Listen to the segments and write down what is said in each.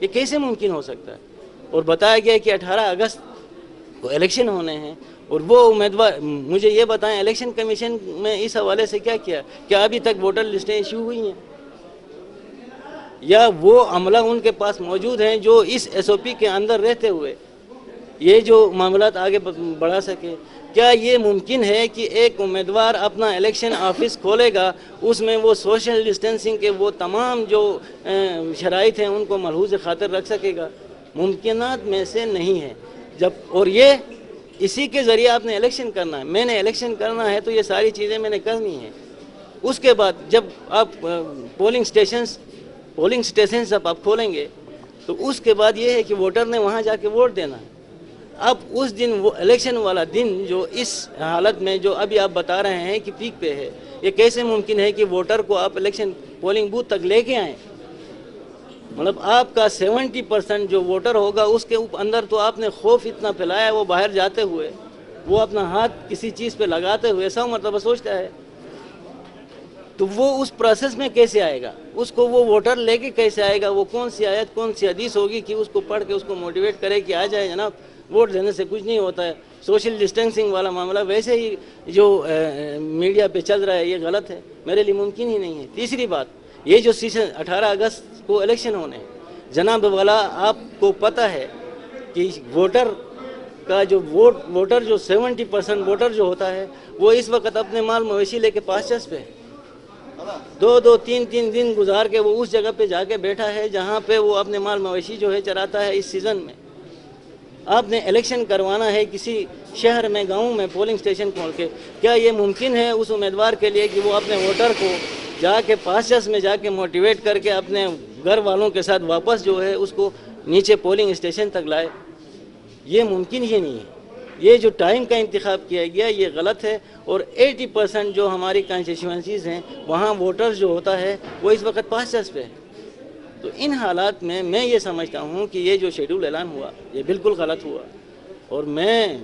یہ کیسے ممکن ہو سکتا ہے؟ اور بتایا گیا کہ 18 اگست کو الیکشن ہونے ہیں، اور وہ امیدوار مجھے یہ بتائیں الیکشن کمیشن میں اس حوالے سے کیا کیا؟ کیا ابھی تک ووٹر لسٹیں ایشو ہوئی ہیں؟ یا وہ عملہ ان کے پاس موجود ہیں جو اس ایس او پی کے اندر رہتے ہوئے یہ جو معاملات آگے بڑھا سکے؟ کیا یہ ممکن ہے کہ ایک امیدوار اپنا الیکشن آفس کھولے گا، اس میں وہ سوشل ڈسٹینسنگ کے وہ تمام جو شرائط ہیں ان کو ملحوظ خاطر رکھ سکے گا؟ ممکنات میں سے نہیں ہے. اور یہ اسی کے ذریعے آپ نے الیکشن کرنا ہے. میں نے الیکشن کرنا ہے تو یہ ساری چیزیں میں نے کرنی ہیں. اس کے بعد جب آپ پولنگ اسٹیشن جب آپ کھولیں گے تو اس کے بعد یہ ہے کہ ووٹر نے وہاں جا کے ووٹ دینا ہے. اب اس دن وہ الیکشن والا دن جو اس حالت میں جو ابھی آپ بتا رہے ہیں کہ پیک پہ ہے، یہ کیسے ممکن ہے کہ ووٹر کو آپ الیکشن پولنگ بوتھ تک لے کے آئیں؟ مطلب آپ کا 70% جو ووٹر ہوگا اس کے اندر تو آپ نے خوف اتنا پھیلایا ہے، وہ باہر جاتے ہوئے وہ اپنا ہاتھ کسی چیز پہ لگاتے ہوئے 100 مرتبہ سوچتا ہے. تو وہ اس پروسیس میں کیسے آئے گا؟ اس کو وہ ووٹر لے کے کیسے آئے گا؟ وہ کون سی آیت کون سی حدیث ہوگی کہ اس کو پڑھ کے اس کو موٹیویٹ کرے کہ آ جائے جناب ووٹ دینے سے کچھ نہیں ہوتا ہے؟ سوشل ڈسٹینسنگ والا معاملہ ویسے ہی جو میڈیا پہ چل رہا ہے یہ غلط ہے، میرے لیے ممکن ہی نہیں ہے. تیسری بات، یہ جو سیشن 18 اگست کو الیکشن ہونے ہیں جناب والا، آپ کو پتہ ہے کہ ووٹر کا جو ووٹر جو 70% ووٹر جو ہوتا ہے وہ اس وقت اپنے مال مویشی لے کے پاسچس پہ 2-3 دن گزار کے وہ اس جگہ پہ جا کے بیٹھا ہے جہاں پہ وہ اپنے مال مویشی جو ہے چراتا ہے اس سیزن میں. آپ نے الیکشن کروانا ہے کسی شہر میں، گاؤں میں پولنگ اسٹیشن کھول کے. کیا یہ ممکن ہے اس امیدوار کے لیے کہ وہ اپنے ووٹر کو جا کے پاسچس میں جا کے موٹیویٹ کر کے اپنے گھر والوں کے ساتھ واپس جو ہے اس کو نیچے پولنگ اسٹیشن تک لائے؟ یہ ممکن ہی نہیں ہے. یہ جو ٹائم کا انتخاب کیا گیا یہ غلط ہے. اور 80% جو ہماری کانسٹیچوئنسیز ہیں وہاں ووٹر جو ہوتا ہے وہ اس وقت پاسچس پہ ہے. تو ان حالات میں یہ سمجھتا ہوں کہ یہ جو شیڈول اعلان ہوا یہ بالکل غلط ہوا. اور میں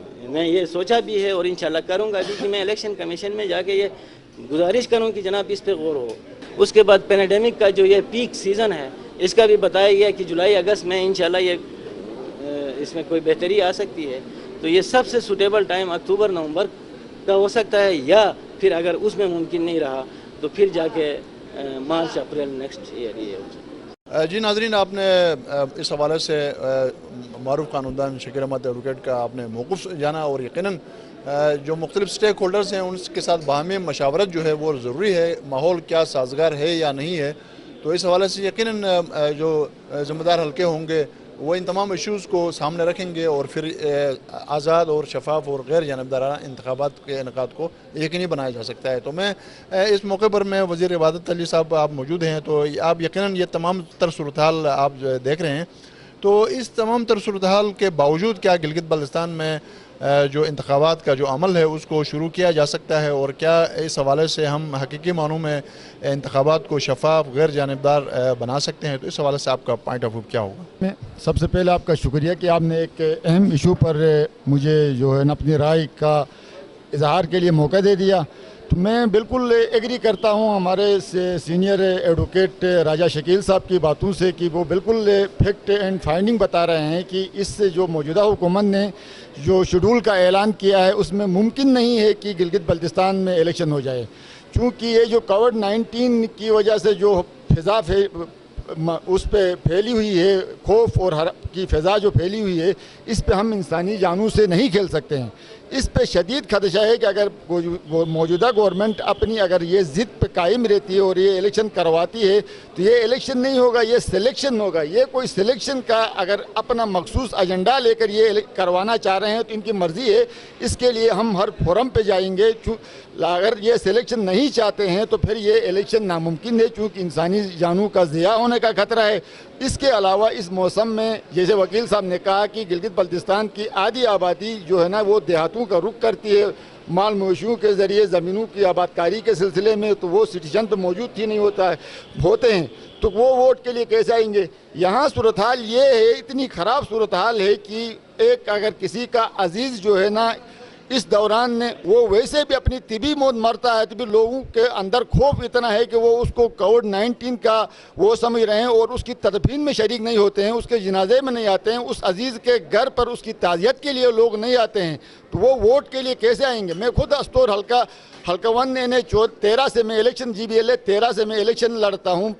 یہ سوچا بھی ہے اور انشاءاللہ کروں گا بھی کہ میں الیکشن کمیشن میں جا کے یہ گزارش کروں کہ جناب اس پہ غور ہو. اس کے بعد پینیڈیمک کا جو یہ پیک سیزن ہے اس کا بھی بتایا گیا کہ جولائی اگست میں انشاءاللہ یہ اس میں کوئی بہتری آ سکتی ہے. تو یہ سب سے سوٹیبل ٹائم اکتوبر نومبر کا ہو سکتا ہے، یا پھر اگر اس میں ممکن نہیں رہا تو پھر جا کے مارچ اپریل نیکسٹ ایئر یہ ہو سکتا ہے. جی ناظرین، آپ نے اس حوالے سے معروف قانوندان شکیل احمد ایڈوکیٹ کا آپ نے موقف جانا، اور یقیناً جو مختلف سٹیک ہولڈرز ہیں ان کے ساتھ باہمی مشاورت جو ہے وہ ضروری ہے. ماحول کیا سازگار ہے یا نہیں ہے، تو اس حوالے سے یقیناً جو ذمہ دار حلقے ہوں گے وہ ان تمام ایشوز کو سامنے رکھیں گے اور پھر آزاد اور شفاف اور غیر جانبدارانہ انتخابات کے انعقاد کو یقینی بنایا جا سکتا ہے. تو میں اس موقع پر میں وزیر عبادت علی صاحب آپ موجود ہیں، تو آپ یقیناً یہ تمام تر صورتحال آپ دیکھ رہے ہیں. تو اس تمام تر صورتحال کے باوجود کیا گلگت بلتستان میں جو انتخابات کا جو عمل ہے اس کو شروع کیا جا سکتا ہے، اور کیا اس حوالے سے ہم حقیقی معنوں میں انتخابات کو شفاف غیر جانبدار بنا سکتے ہیں؟ تو اس حوالے سے آپ کا پوائنٹ آف ویو کیا ہوگا؟ سب سے پہلے آپ کا شکریہ کہ آپ نے ایک اہم ایشو پر مجھے جو ہے نا اپنی رائے کا اظہار کے لیے موقع دے دیا. تو میں بالکل ایگری کرتا ہوں ہمارے سینئر ایڈوکیٹ راجہ شکیل صاحب کی باتوں سے کہ وہ بالکل فیکٹ اینڈ فائنڈنگ بتا رہے ہیں کہ اس سے جو موجودہ حکومت نے جو شیڈول کا اعلان کیا ہے اس میں ممکن نہیں ہے کہ گلگت بلتستان میں الیکشن ہو جائے، چونکہ یہ جو کووڈ-19 کی وجہ سے جو فضا اس پہ پھیلی ہوئی ہے، خوف اور کی فضا جو پھیلی ہوئی ہے، اس پہ ہم انسانی جانوں سے نہیں کھیل سکتے ہیں. اس پہ شدید خدشہ ہے کہ اگر موجودہ گورنمنٹ اپنی اگر یہ ضد پہ قائم رہتی ہے اور یہ الیکشن کرواتی ہے تو یہ الیکشن نہیں ہوگا، یہ سلیکشن ہوگا. یہ کوئی سلیکشن کا اگر اپنا مخصوص ایجنڈا لے کر یہ کروانا چاہ رہے ہیں تو ان کی مرضی ہے. اس کے لیے ہم ہر فورم پہ جائیں گے. اگر یہ سلیکشن نہیں چاہتے ہیں تو پھر یہ الیکشن ناممکن ہے، چونکہ انسانی جانوں کا ضیاع ہونے کا خطرہ ہے. اس کے علاوہ اس موسم میں جیسے وکیل صاحب نے کہا کہ گلگت بلتستان کی آدھی آبادی جو ہے نا وہ دیہاتوں کا رخ کرتی ہے مال مویشیوں کے ذریعے زمینوں کی آباد کاری کے سلسلے میں، تو وہ سٹیزن تو موجود ہی نہیں ہوتے ہیں، تو وہ ووٹ کے لیے کیسے آئیں گے؟ یہاں صورتحال یہ ہے، اتنی خراب صورتحال ہے کہ ایک اگر کسی کا عزیز جو ہے نا اس دوران نے وہ ویسے بھی اپنی طبی موت مرتا ہے، تو بھی لوگوں کے اندر خوف اتنا ہے کہ وہ اس کو کووڈ-19 کا وہ سمجھ رہے ہیں اور اس کی تدفین میں شریک نہیں ہوتے ہیں، اس کے جنازے میں نہیں آتے ہیں، اس عزیز کے گھر پر اس کی تعزیت کے لیے لوگ نہیں آتے ہیں، تو وہ ووٹ کے لیے کیسے آئیں گے؟ میں خود استور حلقہ 1 13 سے میں الیکشن GBLA 13 سے میں الیکشن لڑتا ہوں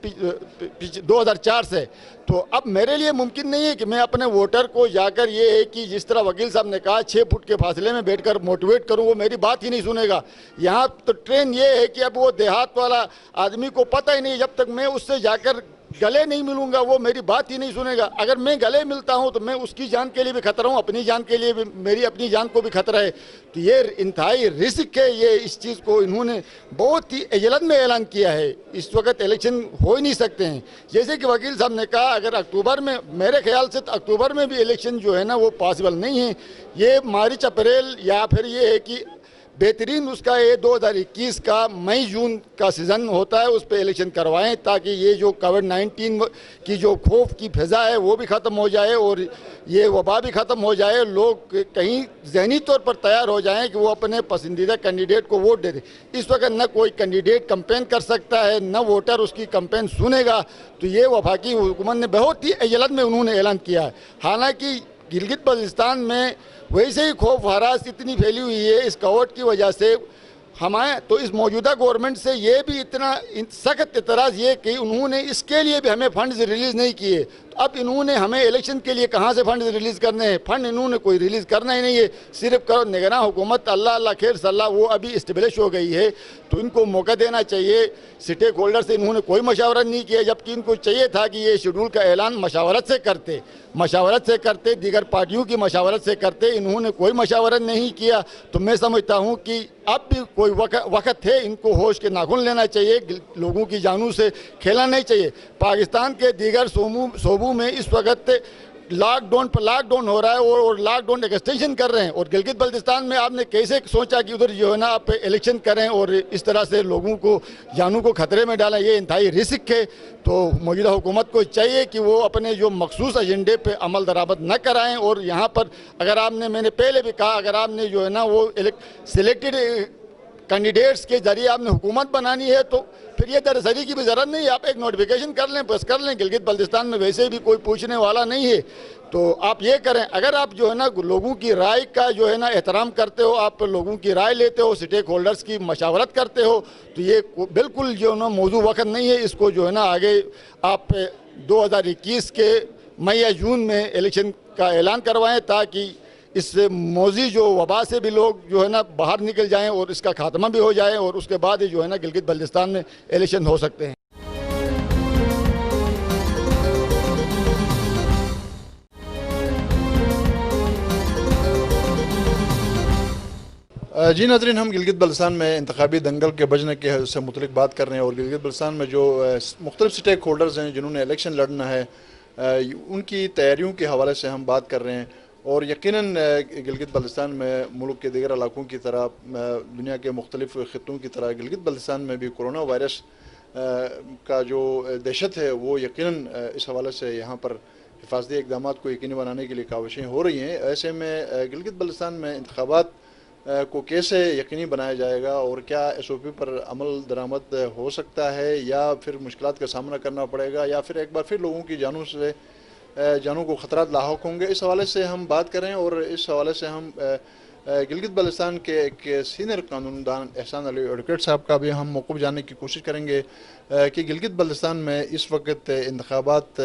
2004 سے، تو اب میرے لیے ممکن نہیں ہے کہ میں اپنے ووٹر کو جا کر یہ ہے کہ جس طرح وکیل صاحب نے کہا 6 فٹ کے فاصلے میں بیٹھ کر موٹیویٹ کروں، وہ میری بات ہی نہیں سنے گا۔ یہاں تو ٹرین یہ ہے کہ اب وہ دیہات والا آدمی کو پتہ ہی نہیں، جب تک میں اس سے جا کر گلے نہیں ملوں گا وہ میری بات ہی نہیں سنے گا۔ اگر میں گلے ملتا ہوں تو میں اس کی جان کے لیے بھی خطرہ ہوں، اپنی جان کے لیے بھی، میری اپنی جان کو بھی خطرہ ہے، تو یہ انتہائی رسک ہے۔ یہ اس چیز کو انہوں نے بہت ہی عجلت میں اعلان کیا ہے، اس وقت الیکشن ہو ہی نہیں سکتے ہیں۔ جیسے کہ وکیل صاحب نے کہا اگر اکتوبر میں، میرے خیال سے اکتوبر میں بھی الیکشن جو ہے نا وہ پاسبل نہیں ہے، یہ مارچ اپریل یا پھر یہ ہے کہ بہترین اس کا یہ 2021 کا مئی جون کا سیزن ہوتا ہے، اس پہ الیکشن کروائیں تاکہ یہ جو کووڈ-19 کی جو خوف کی فضا ہے وہ بھی ختم ہو جائے اور یہ وبا بھی ختم ہو جائے، لوگ کہیں ذہنی طور پر تیار ہو جائیں کہ وہ اپنے پسندیدہ کینڈیڈیٹ کو ووٹ دے دیں۔ اس وقت نہ کوئی کینڈیڈیٹ کمپین کر سکتا ہے، نہ ووٹر اس کی کمپین سنے گا، تو یہ وفاقی حکومت نے بہت ہی عجلت میں انہوں نے اعلان کیا ہے۔ حالانکہ گلگت بلتستان میں ویسے ہی خوف ہراس اتنی پھیلی ہوئی ہے اس کووڈ کی وجہ سے، ہمیں تو اس موجودہ گورنمنٹ سے یہ بھی اتنا سخت اعتراض یہ کہ انہوں نے اس کے لیے بھی ہمیں فنڈز ریلیز نہیں کیے، اب انہوں نے ہمیں الیکشن کے لیے کہاں سے فنڈز ریلیز کرنے ہیں؟ فنڈ انہوں نے کوئی ریلیز کرنا ہی نہیں ہے، صرف کرو نگراں حکومت اللہ خیر صلاح وہ ابھی اسٹیبلش ہو گئی ہے، تو ان کو موقع دینا چاہیے۔ سٹیک ہولڈر سے انہوں نے کوئی مشاورت نہیں کیا، جبکہ ان کو چاہیے تھا کہ یہ شیڈول کا اعلان مشاورت سے کرتے، دیگر پارٹیوں کی مشاورت سے کرتے، انہوں نے کوئی مشاورت نہیں کیا، تو میں سمجھتا ہوں کہ اب بھی کوئی وقت ہے، ان کو ہوش کے ناخن لینا چاہیے، لوگوں کی جانوں سے کھیلنا نہیں چاہیے۔ پاکستان کے دیگر صوبوں میں اس وقت لاک ڈاؤن ہو رہا ہے اور لاک ڈاؤن ایکسٹینشن کر رہے ہیں، اور گلگت بلتستان میں آپ نے کیسے سوچا کہ ادھر جو ہے نا آپ الیکشن کریں اور اس طرح سے لوگوں کو جانوں کو خطرے میں ڈالیں؟ یہ انتہائی رسک ہے، تو موجودہ حکومت کو چاہیے کہ وہ اپنے جو مخصوص ایجنڈے پہ عمل درآمد نہ کرائیں، اور یہاں پر اگر آپ نے، میں نے پہلے بھی کہا، اگر آپ نے جو ہے نا وہ سلیکٹڈ کینڈیڈیٹس کے ذریعے آپ نے حکومت بنانی ہے تو پھر یہ درسری کی بھی ضرورت نہیں ہے، آپ ایک نوٹیفیکیشن کر لیں، بس کر لیں۔ گلگت بلتستان میں ویسے بھی کوئی پوچھنے والا نہیں ہے، تو آپ یہ کریں۔ اگر آپ جو ہے نا لوگوں کی رائے کا جو ہے نا احترام کرتے ہو، آپ لوگوں کی رائے لیتے ہو، سٹیک ہولڈرز کی مشاورت کرتے ہو، تو یہ بالکل جو ہے نا موضوع وقت نہیں ہے، اس کو جو ہے نا آگے آپ 2021 کے مئی یا جون میں الیکشن کا اعلان کروائیں تاکہ اس موذی جو وبا سے بھی لوگ جو ہے نا باہر نکل جائیں اور اس کا خاتمہ بھی ہو جائے، اور اس کے بعد ہی جو ہے نا گلگت بلتستان میں الیکشن ہو سکتے ہیں۔ جی ناظرین، ہم گلگت بلتستان میں انتخابی دنگل کے بجنے کے سے متعلق بات کر رہے ہیں، اور گلگت بلتستان میں جو مختلف سٹیک ہولڈرز ہیں جنہوں نے الیکشن لڑنا ہے ان کی تیاریوں کے حوالے سے ہم بات کر رہے ہیں، اور یقیناً گلگت بلتستان میں ملک کے دیگر علاقوں کی طرح، دنیا کے مختلف خطوں کی طرح گلگت بلتستان میں بھی کرونا وائرس کا جو دہشت ہے وہ یقیناً اس حوالے سے یہاں پر حفاظتی اقدامات کو یقینی بنانے کے لیے کاوشیں ہو رہی ہیں۔ ایسے میں گلگت بلتستان میں انتخابات کو کیسے یقینی بنایا جائے گا، اور کیا SOP پر عمل درآمد ہو سکتا ہے، یا پھر مشکلات کا سامنا کرنا پڑے گا، یا پھر ایک بار پھر لوگوں کی جانوں کو خطرات لاحق ہوں گے، اس حوالے سے ہم بات کریں۔ اور اس حوالے سے ہم گلگت بلتستان کے ایک سینئر قانون دان احسان علی ایڈوکیٹ صاحب کا بھی ہم موقف جاننے کی کوشش کریں گے کہ گلگت بلتستان میں اس وقت انتخابات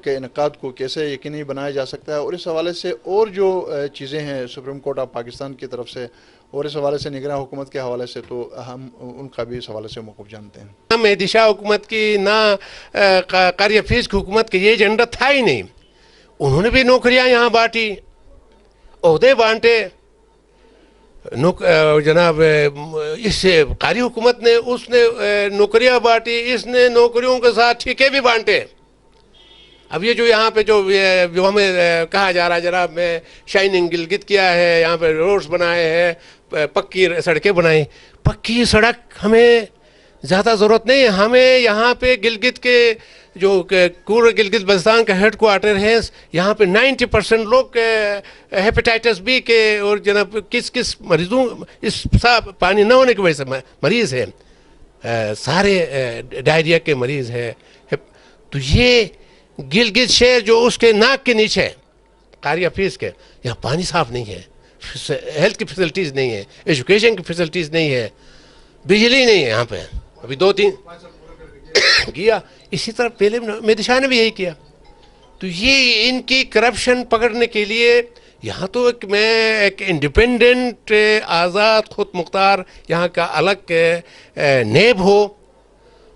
کے انعقاد کو کیسے یقینی بنایا جا سکتا ہے، اور اس حوالے سے اور جو چیزیں ہیں سپریم کورٹ آف پاکستان کی طرف سے، اور اس حوالے سے نگراں حکومت کے حوالے سے، تو ہم ان کا بھی اس حوالے سے موقف جانتے ہیں۔ نہ مہدی شاہ حکومت کی، نہ قاری حفیظ کی حکومت کی یہ ایجنڈا تھا ہی نہیں۔ انہوں نے بھی نوکریاں یہاں بانٹی، عہدے بانٹے، جناب اس قاری حکومت نے اس نے نوکریاں بانٹی، اس نے نوکریوں کے ساتھ ٹھیکے بھی بانٹے۔ اب یہ جو یہاں پہ جو ہمیں کہا جا رہا ہے جناب میں شائننگ گلگت کیا ہے، یہاں پہ روڈز بنائے ہیں، پکی سڑکیں بنائیں، پکی سڑک ہمیں زیادہ ضرورت نہیں ہے، ہمیں یہاں پہ گلگت کے جو پورے گلگت بلتستان کا ہیڈ کوارٹر ہے یہاں پہ 90% لوگ ہیپیٹائٹس بی کے اور جناب کس مریضوں اس صاف پانی نہ ہونے کی وجہ سے مریض ہے، سارے ڈائریا کے مریض ہے. تو یہ گلگت شہر جو اس کے ناک کے نیچے ہے قاری حفیظ کے، یہاں پانی صاف نہیں ہے، ہیلتھ کی فیسلٹیز نہیں ہے، ایجوکیشن کی فیسلٹیز نہیں ہے، بجلی نہیں ہے یہاں پہ. ابھی 2-3 کیا اسی طرح پہلے مہدی شاہ نے بھی یہی کیا. تو یہ ان کی کرپشن پکڑنے کے لیے یہاں تو ایک انڈیپینڈنٹ آزاد خود مختار یہاں کا الگ نیب ہو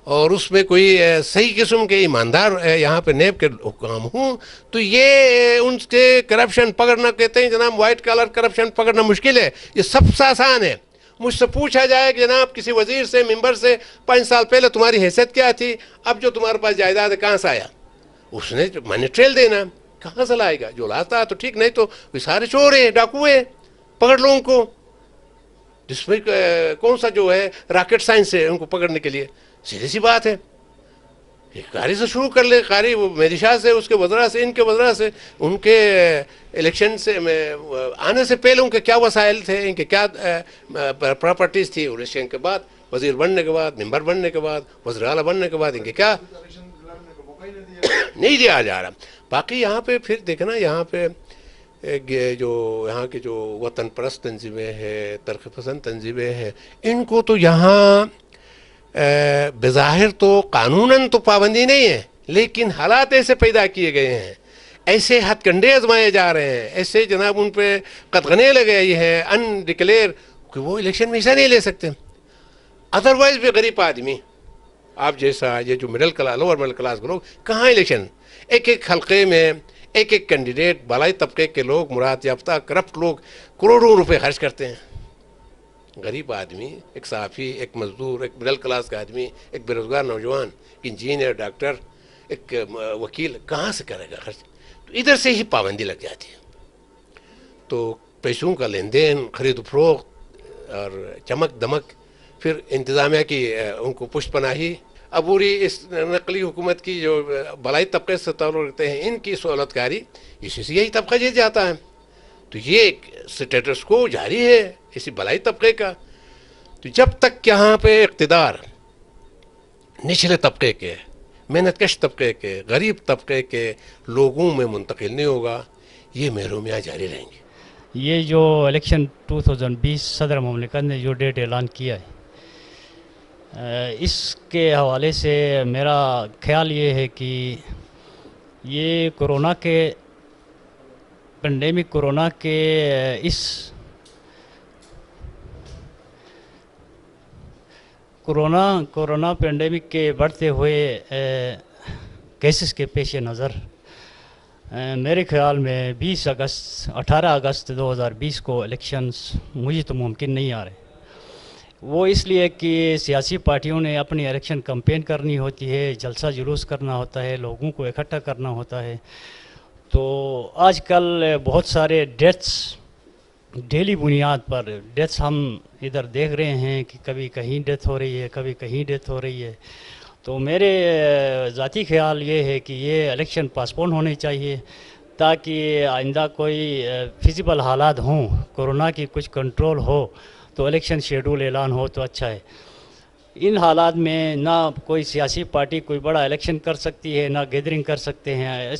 اور اس میں کوئی صحیح قسم کے ایماندار یہاں پہ نیب کے حکام ہوں، تو یہ ان کے کرپشن پکڑنا کہتے ہیں جناب وائٹ کالر کرپشن پکڑنا مشکل ہے، یہ سب سے آسان ہے. مجھ سے پوچھا جائے کہ جناب کسی وزیر سے ممبر سے 5 سال پہلے تمہاری حیثیت کیا تھی، اب جو تمہارے پاس جائیداد ہے کہاں سے آیا؟ اس نے منی ٹریل دینا، کہاں سے لائے گا؟ جو لاتا ہے تو ٹھیک، نہیں تو وہ سارے چور ہیں، ڈاکو ہیں، پکڑ لو ان کو. جس میں کون سا جو ہے راکٹ سائنس ہے ان کو پکڑنے کے لیے؟ سیدھی سی بات ہے، قاری سے شروع کر لے، قاری مہدی شاہ سے، اس کے وزراء سے، ان کے وزراء سے، ان کے الیکشن سے آنے سے پہلے ان کے کیا وسائل تھے، ان کے کیا پراپرٹیز تھی، الیکشن کے بعد، وزیر بننے کے بعد، ممبر بننے کے بعد، وزیر اعلیٰ بننے کے بعد ان کے کیا نہیں دیا جا رہا. باقی یہاں پہ پھر دیکھنا، یہاں پہ جو یہاں کی جو وطن پرست تنظیمیں ہیں، ترقی پسند تنظیمیں ہیں، ان کو تو یہاں بظاہر تو قانوناً تو پابندی نہیں ہے، لیکن حالات ایسے پیدا کیے گئے ہیں، ایسے ہتھ کنڈے آزمائے جا رہے ہیں، ایسے جناب ان پہ قطغنے لگائی ہے ان ڈکلیئر کہ وہ الیکشن میں حصہ نہیں لے سکتے. ادروائز بھی غریب آدمی آپ جیسا یہ جو middle class lower middle class کے لوگ کہاں الیکشن، ایک حلقے میں ایک کینڈیڈیٹ بالائی طبقے کے لوگ، مراد یافتہ کرپٹ لوگ کروڑوں روپے خرچ کرتے ہیں. غریب آدمی، ایک صحافی، ایک مزدور، ایک مڈل کلاس کا آدمی، ایک بے روزگار نوجوان، انجینئر، ڈاکٹر، ایک وکیل کہاں سے کرے گا خرچ؟ تو ادھر سے ہی پابندی لگ جاتی ہے. تو پیسوں کا لین دین، خرید و فروخت اور چمک دمک، پھر انتظامیہ کی ان کو پشت پناہی، عبوری اس نقلی حکومت کی جو بالائی طبقے سے تعلق رکھتے ہیں ان کی سہولت کاری، اسی سے یہی طبقہ جیت جاتا ہے. تو یہ ایک سٹیٹس کو جاری ہے اسی بالائی طبقے کا. تو جب تک یہاں پہ اقتدار نچلے طبقے کے، محنت کش طبقے کے، غریب طبقے کے لوگوں میں منتقل نہیں ہوگا، یہ محرومیاں جاری رہیں گی. یہ جو الیکشن 2020 صدر مملکت نے جو ڈیٹ اعلان کیا ہے، اس کے حوالے سے میرا خیال یہ ہے کہ یہ کورونا کے پینڈیمک، کورونا کے اس کورونا پینڈیمک کے بڑھتے ہوئے کیسز کے پیش نظر میرے خیال میں 18 اگست 2020 کو الیکشنز مجھے تو ممکن نہیں آ رہے. وہ اس لیے کہ سیاسی پارٹیوں نے اپنی الیکشن کمپین کرنی ہوتی ہے، جلسہ جلوس کرنا ہوتا ہے، لوگوں کو اکٹھا کرنا ہوتا ہے. تو آج کل بہت سارے ڈیتھس ڈیلی بنیاد پر ڈیتھس ہم ادھر دیکھ رہے ہیں کہ کبھی کہیں ڈیتھ ہو رہی ہے، کبھی کہیں ڈیتھ ہو رہی ہے. تو میرے ذاتی خیال یہ ہے کہ یہ الیکشن پاسپون ہونے چاہیے تاکہ آئندہ کوئی فیزیبل حالات ہوں، کورونا کی کچھ کنٹرول ہو تو الیکشن شیڈول اعلان ہو تو اچھا ہے. ان حالات میں نہ کوئی سیاسی پارٹی کوئی بڑا الیکشن کر سکتی ہے، نہ گیدرنگ کر سکتے ہیں.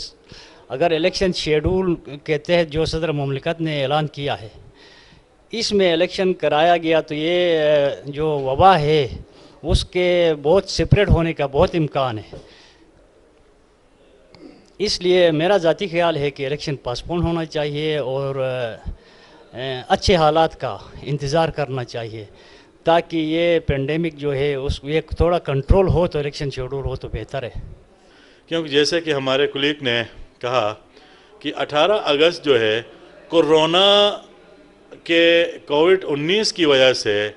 اگر الیکشن شیڈول کے تحت جو صدر مملکت نے اعلان کیا ہے اس میں الیکشن کرایا گیا تو یہ جو وبا ہے اس کے بہت سپریٹ ہونے کا بہت امکان ہے. اس لیے میرا ذاتی خیال ہے کہ الیکشن پاسپون ہونا چاہیے اور اچھے حالات کا انتظار کرنا چاہیے تاکہ یہ پینڈیمک جو ہے اس کو ایک تھوڑا کنٹرول ہو تو الیکشن شیڈول ہو تو بہتر ہے. کیونکہ جیسے کہ ہمارے کلیگ نے کہا کہ 18 اگست جو ہے کورونا کے کووڈ-19 کی وجہ سے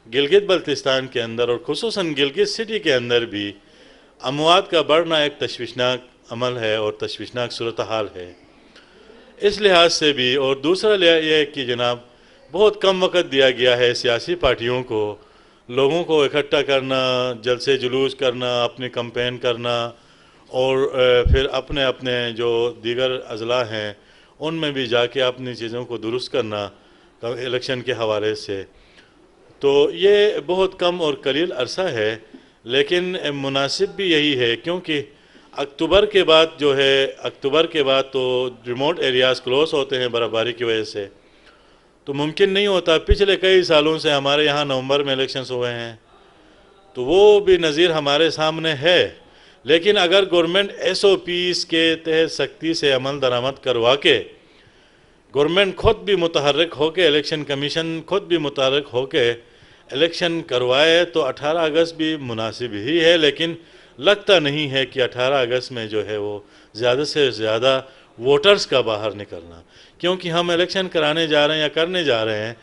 گلگت بلتستان کے اندر اور خصوصاً گلگت سٹی کے اندر بھی اموات کا بڑھنا ایک تشویشناک عمل ہے اور تشویشناک صورتحال ہے. اس لحاظ سے بھی اور دوسرا یہ ہے کہ جناب بہت کم وقت دیا گیا ہے سیاسی پارٹیوں کو لوگوں کو اکٹھا کرنا، جلسے جلوس کرنا، اپنی کمپین کرنا اور پھر اپنے اپنے جو دیگر اضلاع ہیں ان میں بھی جا کے اپنی چیزوں کو درست کرنا الیکشن کے حوالے سے. تو یہ بہت کم اور قلیل عرصہ ہے، لیکن مناسب بھی یہی ہے کیونکہ اکتوبر کے بعد تو ریموٹ ایریاز کلوز ہوتے ہیں برف باری کی وجہ سے، تو ممکن نہیں ہوتا. پچھلے کئی سالوں سے ہمارے یہاں نومبر میں الیکشنز ہوئے ہیں، تو وہ بھی نظیر ہمارے سامنے ہے. لیکن اگر گورنمنٹ SOPs کے تحت سختی سے عمل درآمد کروا کے گورنمنٹ خود بھی متحرک ہو کے الیکشن کمیشن خود بھی متحرک ہو کے الیکشن کروائے تو 18 اگست بھی مناسب ہی ہے. لیکن لگتا نہیں ہے کہ 18 اگست میں جو ہے وہ زیادہ سے زیادہ ووٹرز کا باہر نکلنا، کیونکہ ہم الیکشن کرانے جا رہے ہیں یا کرنے جا رہے ہیں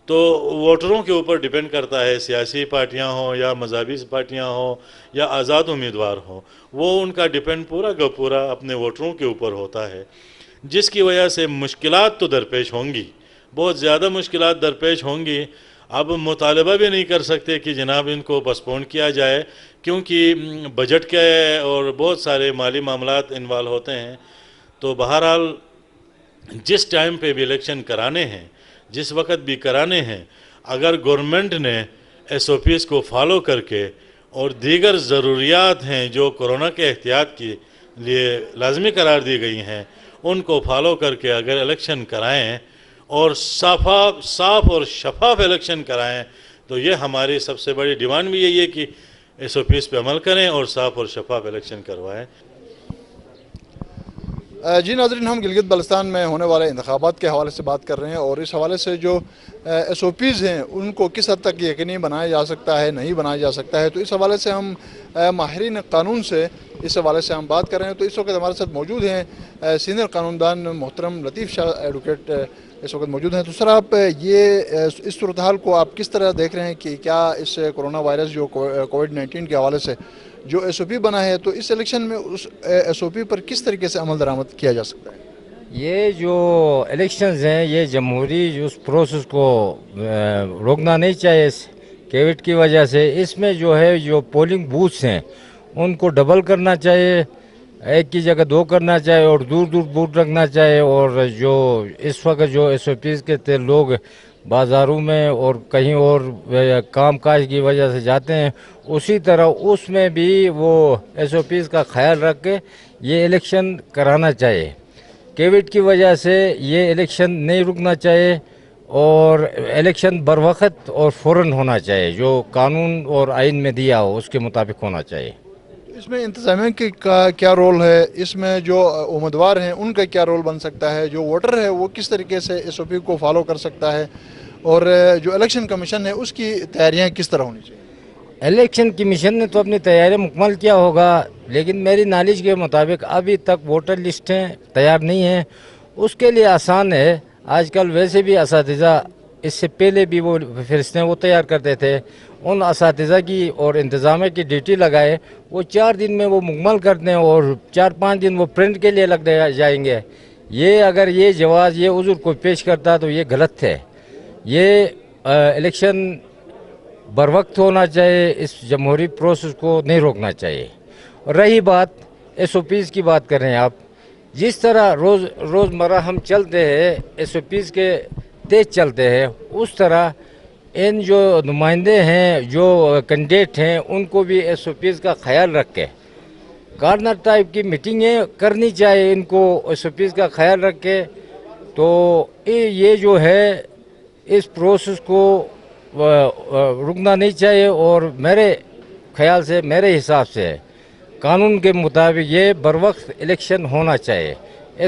تو ووٹروں کے اوپر ڈیپینڈ کرتا ہے، سیاسی پارٹیاں ہوں یا مذہبی پارٹیاں ہوں یا آزاد امیدوار ہوں، وہ ان کا ڈیپینڈ پورا کا پورا اپنے ووٹروں کے اوپر ہوتا ہے، جس کی وجہ سے مشکلات تو درپیش ہوں گی، بہت زیادہ مشکلات درپیش ہوں گی. اب مطالبہ بھی نہیں کر سکتے کہ جناب ان کو پسپون کیا جائے، کیونکہ بجٹ کے اور بہت سارے مالی معاملات انوالو ہوتے ہیں. تو بہرحال جس ٹائم پہ بھی الیکشن کرانے ہیں، جس وقت بھی کرانے ہیں، اگر گورنمنٹ نے SOPs کو فالو کر کے اور دیگر ضروریات ہیں جو کورونا کے احتیاط کے لیے لازمی قرار دی گئی ہیں ان کو فالو کر کے اگر الیکشن کرائیں اور صاف اور شفاف الیکشن کرائیں تو یہ ہماری سب سے بڑی ڈیمانڈ بھی یہی ہے کہ SOPs پہ عمل کریں اور صاف اور شفاف الیکشن کروائیں. جی ناظرین، ہم گلگت بلتستان میں ہونے والے انتخابات کے حوالے سے بات کر رہے ہیں اور اس حوالے سے جو SOPs ہیں ان کو کس حد تک یقینی بنایا جا سکتا ہے، نہیں بنایا جا سکتا ہے، تو اس حوالے سے ہم ماہرین قانون سے اس حوالے سے ہم بات کر رہے ہیں. تو اس وقت ہمارے ساتھ موجود ہیں سینئر قانوندان محترم لطیف شاہ ایڈوکیٹ اس وقت موجود ہیں. تو سر، آپ اس صورتحال کو آپ کس طرح دیکھ رہے ہیں کہ کیا اس کرونا وائرس جو کووڈ-19 کے حوالے سے جو SOP بنا ہے تو اس الیکشن میں اس SOP پر کس طریقے سے عمل درآمد کیا جا سکتا ہے؟ یہ جو الیکشنز ہیں یہ جمہوری جو اس پروسیس کو روکنا نہیں چاہیے کووڈ کی وجہ سے. اس میں جو ہے جو پولنگ بوتھس ہیں ان کو ڈبل کرنا چاہیے، ایک کی جگہ 2 کرنا چاہیے اور دور دور بوتھ رکھنا چاہیے. اور جو اس وقت جو SOPs کے تحت لوگ بازاروں میں اور کہیں اور کام کاج کی وجہ سے جاتے ہیں، اسی طرح اس میں بھی وہ SOPs کا خیال رکھ کے یہ الیکشن کرانا چاہیے. کووڈ کی وجہ سے یہ الیکشن نہیں رکنا چاہیے اور الیکشن بر وقت اور فوراً ہونا چاہیے، جو قانون اور آئین میں دیا ہو اس کے مطابق ہونا چاہیے. اس میں انتظامیہ کا کیا رول ہے؟ اس میں جو امیدوار ہیں ان کا کیا رول بن سکتا ہے؟ جو ووٹر ہے وہ کس طریقے سے SOP کو فالو کر سکتا ہے؟ اور جو الیکشن کمیشن ہے اس کی تیاریاں کس طرح ہونی چاہیے؟ الیکشن کمیشن نے تو اپنی تیاری مکمل کیا ہوگا، لیکن میری نالج کے مطابق ابھی تک ووٹر لسٹیں تیار نہیں ہیں. اس کے لیے آسان ہے، آج کل ویسے بھی اساتذہ اس سے پہلے بھی وہ فہرستیں وہ تیار کرتے تھے. ان اساتذہ کی اور انتظامیہ کی ڈیوٹی لگائے، وہ 4 دن میں وہ مکمل کرتے ہیں اور 4-5 دن وہ پرنٹ کے لیے لگ جائیں گے. یہ اگر یہ جواز یہ عذر کو پیش کرتا تو یہ غلط ہے. یہ الیکشن بر وقت ہونا چاہیے، اس جمہوری پروسیس کو نہیں روکنا چاہیے. اور رہی بات SOPs کی بات کر رہے ہیں آپ، جس طرح روزمرہ ہم چلتے ہیں SOPs کے تیز چلتے ہیں، اس طرح ان جو نمائندے ہیں جو کینڈیڈیٹ ہیں ان کو بھی SOPs کا خیال رکھ کے کارنر ٹائپ کی میٹنگیں کرنی چاہیے. ان کو SOPs کا خیال رکھ کے تو یہ جو ہے اس پروسیس کو رکنا نہیں چاہیے. اور میرے خیال سے، میرے حساب سے قانون کے مطابق یہ بر وقت الیکشن ہونا چاہیے.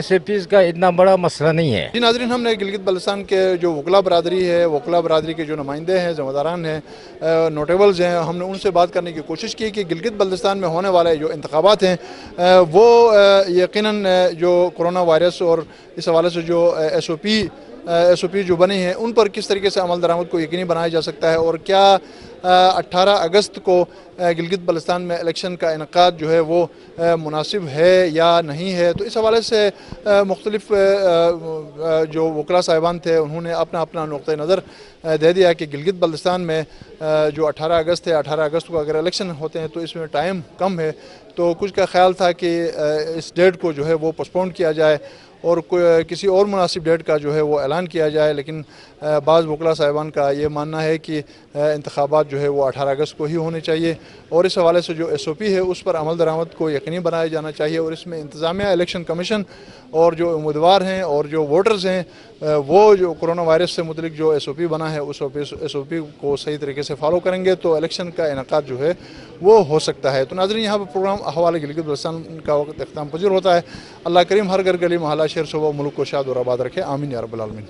SOPs کا اتنا بڑا مسئلہ نہیں ہے. جی ناظرین، ہم نے گلگت بلتستان کے جو وکلا برادری ہے، وکلا برادری کے جو نمائندے ہیں، ذمہ داران ہیں، نوٹیبلز ہیں، ہم نے ان سے بات کرنے کی کوشش کی کہ گلگت بلتستان میں ہونے والے جو انتخابات ہیں وہ یقیناً جو کرونا وائرس اور اس حوالے سے جو SOP جو بنے ہیں ان پر کس طریقے سے عمل درآمد کو یقینی بنایا جا سکتا ہے، اور کیا 18 اگست کو گلگت بلتستان میں الیکشن کا انعقاد جو ہے وہ مناسب ہے یا نہیں ہے. تو اس حوالے سے مختلف جو وکلا صاحبان تھے انہوں نے اپنا نقطۂ نظر دے دیا کہ گلگت بلتستان میں جو 18 اگست ہے، 18 اگست کو اگر الیکشن ہوتے ہیں تو اس میں ٹائم کم ہے، تو کچھ کا خیال تھا کہ اس ڈیٹ کو جو ہے وہ پوسٹپون کیا جائے اور کسی اور مناسب ڈیٹ کا جو ہے وہ اعلان کیا جائے، لیکن بعض وکلاء صاحبان کا یہ ماننا ہے کہ انتخابات جو ہے وہ 18 اگست کو ہی ہونے چاہیے، اور اس حوالے سے جو SOP ہے اس پر عمل درآمد کو یقینی بنایا جانا چاہیے، اور اس میں انتظامیہ، الیکشن کمیشن اور جو امیدوار ہیں اور جو ووٹرز ہیں وہ جو کرونا وائرس سے متعلق جو SOP بنا ہے اس SOP کو صحیح طریقے سے فالو کریں گے تو الیکشن کا انعقاد جو ہے وہ ہو سکتا ہے۔ تو ناظرین، یہاں پر پروگرام احوال گلگت بلتستان کا وقت اختتام پذیر ہوتا ہے۔ اللہ کریم ہر گھر گلی محلہ شہر صوبہ ملک کو شاد اور آباد رکھے، آمین یا رب العالمین۔